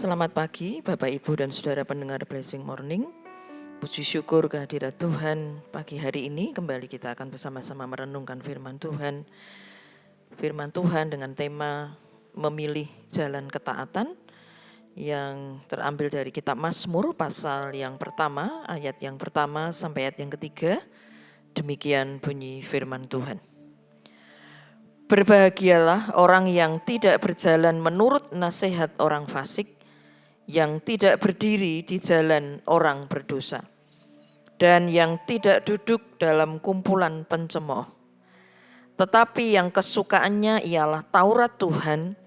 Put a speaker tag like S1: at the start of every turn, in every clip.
S1: Selamat pagi Bapak Ibu dan Saudara pendengar Blessing Morning. Puji syukur kehadirat Tuhan, pagi hari ini kembali kita akan bersama-sama merenungkan firman Tuhan. Firman Tuhan dengan tema memilih jalan ketaatan yang terambil dari kitab Mazmur pasal yang pertama, ayat yang pertama sampai ayat yang ketiga. Demikian bunyi firman Tuhan. Berbahagialah orang yang tidak berjalan menurut nasihat orang fasik, yang tidak berdiri di jalan orang berdosa, dan yang tidak duduk dalam kumpulan pencemooh. Tetapi yang kesukaannya ialah Taurat Tuhan,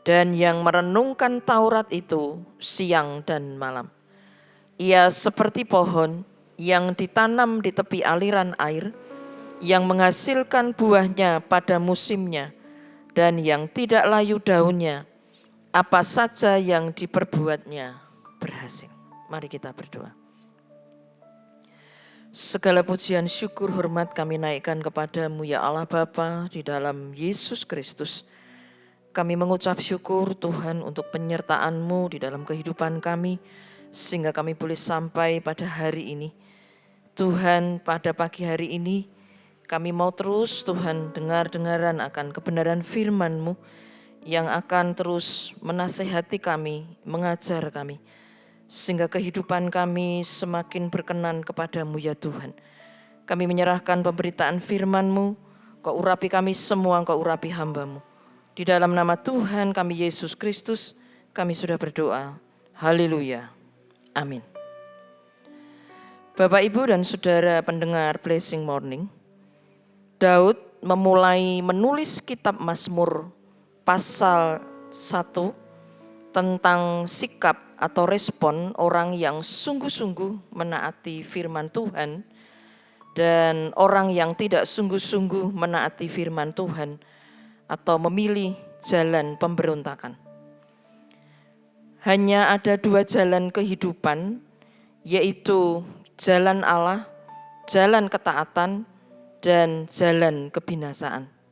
S1: dan yang merenungkan Taurat itu siang dan malam. Ia seperti pohon yang ditanam di tepi aliran air, yang menghasilkan buahnya pada musimnya, dan yang tidak layu daunnya. Apa saja yang diperbuatnya berhasil. Mari kita berdoa. Segala pujian, syukur, hormat kami naikkan kepadamu ya Allah Bapa di dalam Yesus Kristus. Kami mengucap syukur Tuhan untuk penyertaan-Mu di dalam kehidupan kami, sehingga kami boleh sampai pada hari ini. Tuhan, pada pagi hari ini kami mau terus Tuhan dengar-dengaran akan kebenaran firman-Mu, yang akan terus menasehati kami, mengajar kami, sehingga kehidupan kami semakin berkenan kepadamu ya Tuhan. Kami menyerahkan pemberitaan firman-Mu, Kau urapi kami semua, Kau urapi hamba-Mu. Di dalam nama Tuhan kami Yesus Kristus, kami sudah berdoa. Haleluya. Amin. Bapak, Ibu, dan Saudara pendengar Blessing Morning, Daud memulai menulis kitab Mazmur pasal 1 tentang sikap atau respon orang yang sungguh-sungguh menaati firman Tuhan dan orang yang tidak sungguh-sungguh menaati firman Tuhan atau memilih jalan pemberontakan. Hanya ada dua jalan kehidupan, yaitu jalan Allah, jalan ketaatan, dan jalan kebinasaan.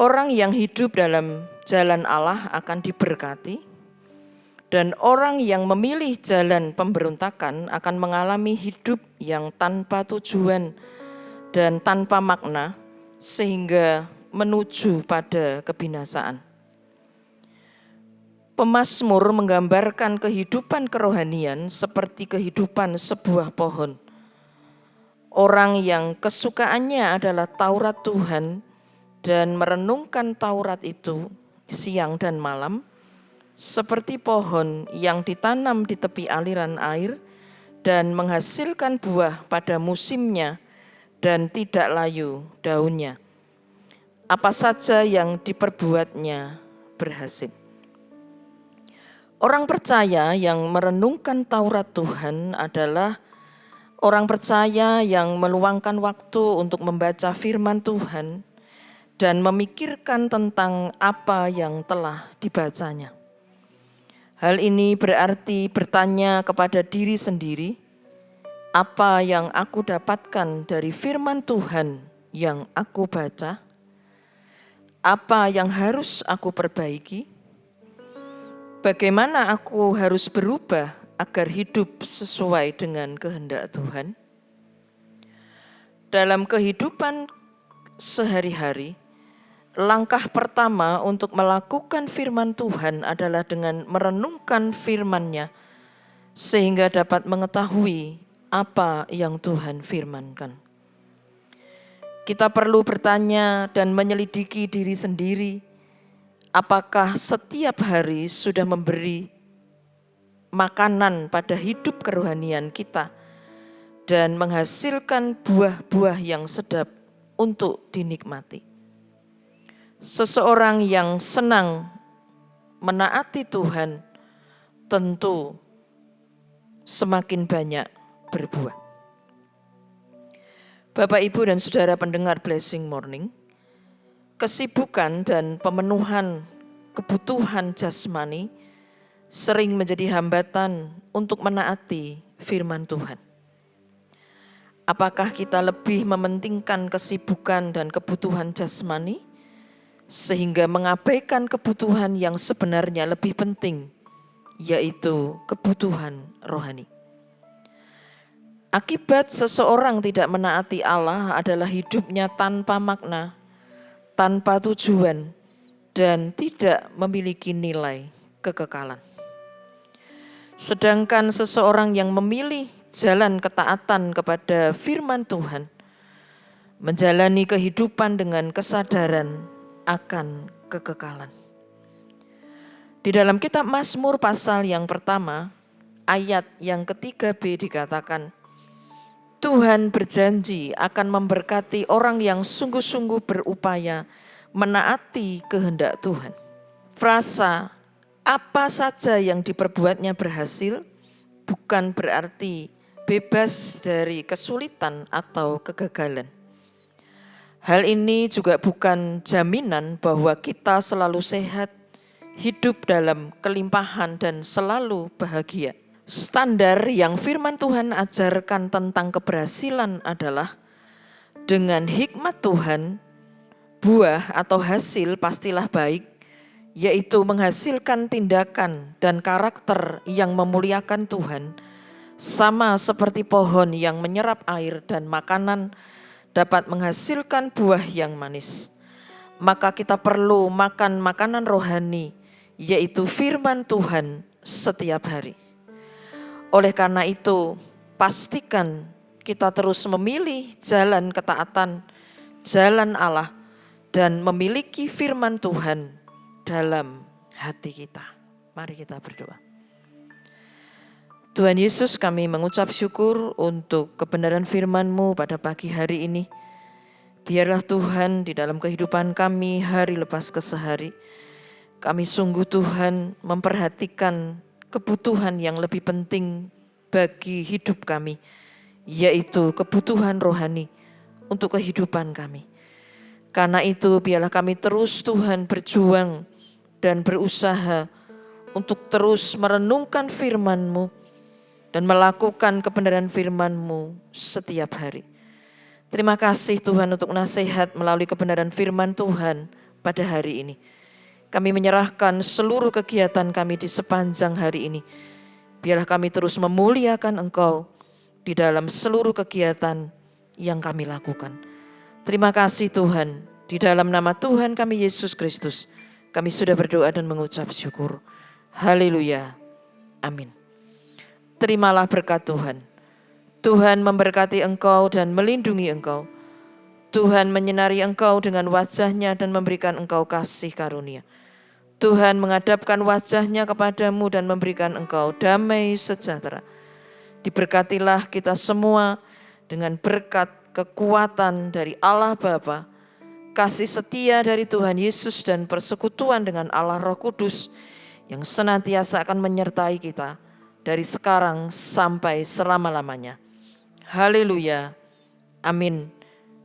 S1: Orang yang hidup dalam jalan Allah akan diberkati, dan orang yang memilih jalan pemberontakan akan mengalami hidup yang tanpa tujuan dan tanpa makna, sehingga menuju pada kebinasaan. Pemazmur menggambarkan kehidupan kerohanian seperti kehidupan sebuah pohon. Orang yang kesukaannya adalah Taurat Tuhan dan merenungkan Taurat itu siang dan malam, seperti pohon yang ditanam di tepi aliran air dan menghasilkan buah pada musimnya dan tidak layu daunnya. Apa saja yang diperbuatnya berhasil. Orang percaya yang merenungkan Taurat Tuhan adalah orang percaya yang meluangkan waktu untuk membaca firman Tuhan dan memikirkan tentang apa yang telah dibacanya. Hal ini berarti bertanya kepada diri sendiri, apa yang aku dapatkan dari firman Tuhan yang aku baca? Apa yang harus aku perbaiki? Bagaimana aku harus berubah agar hidup sesuai dengan kehendak Tuhan? Dalam kehidupan sehari-hari, langkah pertama untuk melakukan firman Tuhan adalah dengan merenungkan firman-Nya, sehingga dapat mengetahui apa yang Tuhan firmankan. Kita perlu bertanya dan menyelidiki diri sendiri, apakah setiap hari sudah memberi makanan pada hidup kerohanian kita dan menghasilkan buah-buah yang sedap untuk dinikmati. Seseorang yang senang menaati Tuhan tentu semakin banyak berbuah. Bapak, Ibu, dan Saudara pendengar Blessing Morning, kesibukan dan pemenuhan kebutuhan jasmani sering menjadi hambatan untuk menaati firman Tuhan. Apakah kita lebih mementingkan kesibukan dan kebutuhan jasmani sehingga mengabaikan kebutuhan yang sebenarnya lebih penting, yaitu kebutuhan rohani. Akibat seseorang tidak menaati Allah adalah hidupnya tanpa makna, tanpa tujuan, dan tidak memiliki nilai kekekalan. Sedangkan seseorang yang memilih jalan ketaatan kepada firman Tuhan, menjalani kehidupan dengan kesadaran akan kekekalan. Di dalam kitab Mazmur pasal yang pertama, ayat yang ke-3b dikatakan, Tuhan berjanji akan memberkati orang yang sungguh-sungguh berupaya menaati kehendak Tuhan. Frasa apa saja yang diperbuatnya berhasil bukan berarti bebas dari kesulitan atau kegagalan. Hal ini juga bukan jaminan bahwa kita selalu sehat, hidup dalam kelimpahan dan selalu bahagia. Standar yang firman Tuhan ajarkan tentang keberhasilan adalah dengan hikmat Tuhan, buah atau hasil pastilah baik, yaitu menghasilkan tindakan dan karakter yang memuliakan Tuhan, sama seperti pohon yang menyerap air dan makanan dapat menghasilkan buah yang manis. Maka kita perlu makan makanan rohani, yaitu firman Tuhan setiap hari. Oleh karena itu, pastikan kita terus memilih jalan ketaatan, jalan Allah, dan memiliki firman Tuhan dalam hati kita. Mari kita berdoa. Tuhan Yesus, kami mengucap syukur untuk kebenaran firman-Mu pada pagi hari ini. Biarlah Tuhan di dalam kehidupan kami hari lepas ke sehari, kami sungguh Tuhan memperhatikan kebutuhan yang lebih penting bagi hidup kami, yaitu kebutuhan rohani untuk kehidupan kami. Karena itu biarlah kami terus Tuhan berjuang dan berusaha untuk terus merenungkan firman-Mu dan melakukan kebenaran firman-Mu setiap hari. Terima kasih Tuhan untuk nasihat melalui kebenaran firman Tuhan pada hari ini. Kami menyerahkan seluruh kegiatan kami di sepanjang hari ini. Biarlah kami terus memuliakan Engkau di dalam seluruh kegiatan yang kami lakukan. Terima kasih Tuhan, di dalam nama Tuhan kami Yesus Kristus, kami sudah berdoa dan mengucap syukur. Haleluya. Amin. Terimalah berkat Tuhan. Tuhan memberkati engkau dan melindungi engkau. Tuhan menyinari engkau dengan wajah-Nya dan memberikan engkau kasih karunia. Tuhan menghadapkan wajah-Nya kepadamu dan memberikan engkau damai sejahtera. Diberkatilah kita semua dengan berkat kekuatan dari Allah Bapa, kasih setia dari Tuhan Yesus dan persekutuan dengan Allah Roh Kudus yang senantiasa akan menyertai kita dari sekarang sampai selama-lamanya. Haleluya. Amin.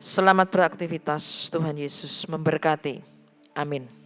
S1: Selamat beraktivitas. Tuhan Yesus memberkati. Amin.